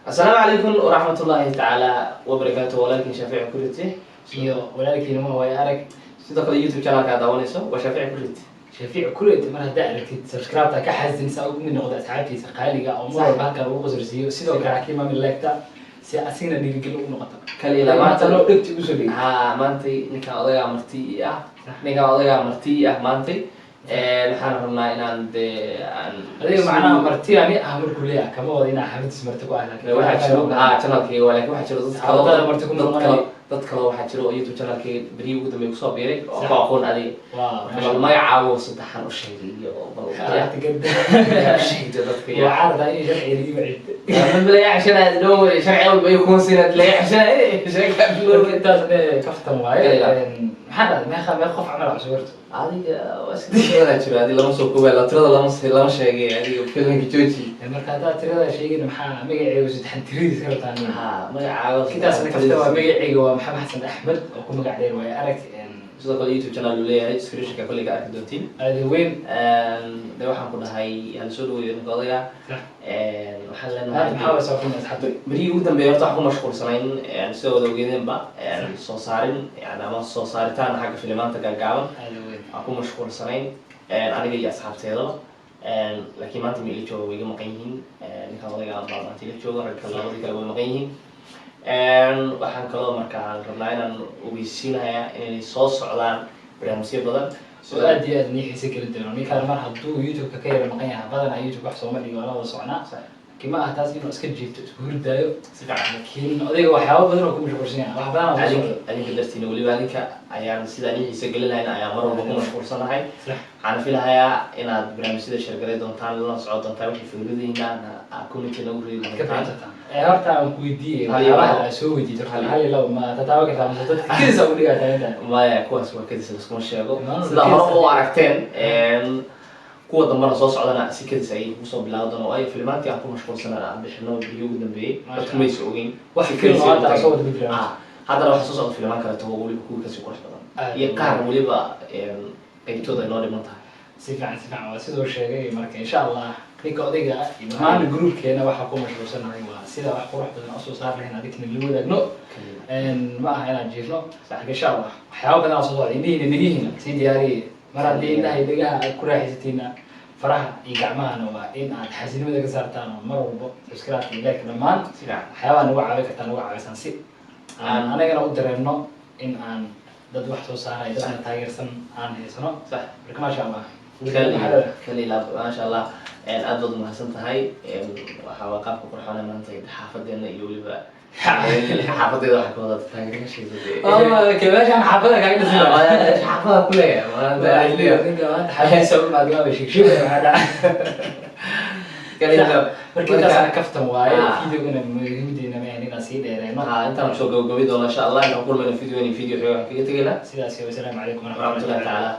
السلام عليكم ورحمة الله تعالى وبركاته. ولكن شافعي كلتي ولكن ما هو يارك sidoo kale YouTube channel ka daawanayso waa Shaafici Kuliti. شفيع كل ما هدا aragtid subscribe ta ka xasin ugu mid noqdo asxaabtiisa qaaliga oo mar walba halka lagu qosrsiyo sidoo kale kii maamil leegta si asina dhiirigelin ugu noqoto kali la maanta loo dhigti u soo dhig maantay ninka odaga marti maantay waxaan rabnaa inaan adiga macnaha marti ani ahmar kulliya kama wada inaa xabadis marti ku ahlaa waxa jiro channelkayga walakin waxa jiro dad kale waxaa jiro YouTube channelkayga bari ugu dambeeyay kusoo biiray oo ka aqoon adiga bal magacaago saddexan u sheegay oo bal sheegay dadka waa arda in sharci lagu wacid من بلا عشان دور شرعي وبيكون سنة لا عشان شركة بلور intaas kaftan waaye maxaa ma qof amal cusubirto adiga wasdiga jira adiga lama soo koobay la tirada lama sheegay adiga filmka jooji marka hada tirada sheegin maxaa magaceeyo saddexan tiradiis kala taan magacaaga kidaas kaftan waa magaceeyo waa Maxamed Xasan Axmed oo ku magac dheer waaye arag sidoo kale YouTube channel uu leeyahay screenshot ka kulliga arki doontiin aad weyn waxaan ku dhahay hal soo dhaweeyo ninka odaga waxaan leenahay maxaa soo finas xataa bari ugu dambeeyay horta waxaan ku mashquulsanayn soo wada ogeedeenba soo saarin ama soo saaritaan xagga filmaanta gaagaaban aan ku mashquulsanayn aniga iyo asxaabteeda laakiin maanta ma ila joogo way iga maqan yihiin ninka odaga aan maanta ila joogo rag kale labadii kale way maqan yihiin waxaan kaloo markaa rabnaa inaan ogeysiinayaa inay soo socdaan barnaamijyo badan soo aad iyo aad nixiisa kala duwan ninkaan mar hadduu YouTube-ka ka yara maqan yahay badanaa YouTube wax soo madhigo la wada socnaa kima ah taas inuu iska jiifto isku hurdaayo laakiin odayga waxyaabo badan oo ku mashquulsan yahay wax badan adinka dartiina weliba adinka ayaan sidaa nixiisa gelinayna ayaan mar walba ku mashquulsanahay waxaan filahayaa inaad barnaamijyada sheergalay doontaan lana socon doontaan wixii fikradihiina community nagu reedi doontaan horta aan ku weydiiyay waxyaalaha soo weydiiyo hal ilaw ma tataawa ka taamso dadka kisa u dhigaa taayada maya kuwaas waa kadis laskuma sheego sida hore u aragteen kuwa dambana soo socdana si kadis ay kusoo bilaadan oo ay filmaantii aan ku mashquulsanaan aan bixino biyo ugu dambeeyay dadku ma is ogeyn wax kale oo aad soo wada bidraa haddana waxa soo socda filmaan kale oo waliba kuwa kasii qurux badan iyo qaar waliba qaybtooda inoo dhiman tahay si fiican waa sidoo sheegay marka insha Allah ninka odayga dhammaan groupkeena waxa ku mashquulsanahay waa sida wax qurux badan oo soo saar lahayn adikna la wadaagno ma aha inaan jiifno insha Allah waxyaabo badan oo soo socda indhihiina si diyaari mar haddii indhaha degaha aad ku raaxaysatiin faraha iyo gacmahana waa in aad xasilnimada ka saartaan oo mar walba subscribe iyo like dhammaan waxyaabaha nagu caawin kartaan nagu caawisan si aan anagana u dareemno in aan dad wax soo saaray dadna taageersan aan haysano marka ma sha Allah كلي لا ما شاء الله أدود محسن تهاي وحواقف قرحنا من تيد حافظنا يقولي بقى حافظ إذا حكوا هذا تاني شيء زي كمان عم حافظك هاي نسيت حافظها كلها ما أنت حاجة سوي ما قام بشيء شو هذا كلي مركز أنا كفتم واي فيديو كنا مهمدين ما يعني نسيت يعني أنت مش هو جوجل إن شاء الله نقول من الفيديو حلو كذا تقول لا سلام عليكم ورحمة الله تعالى.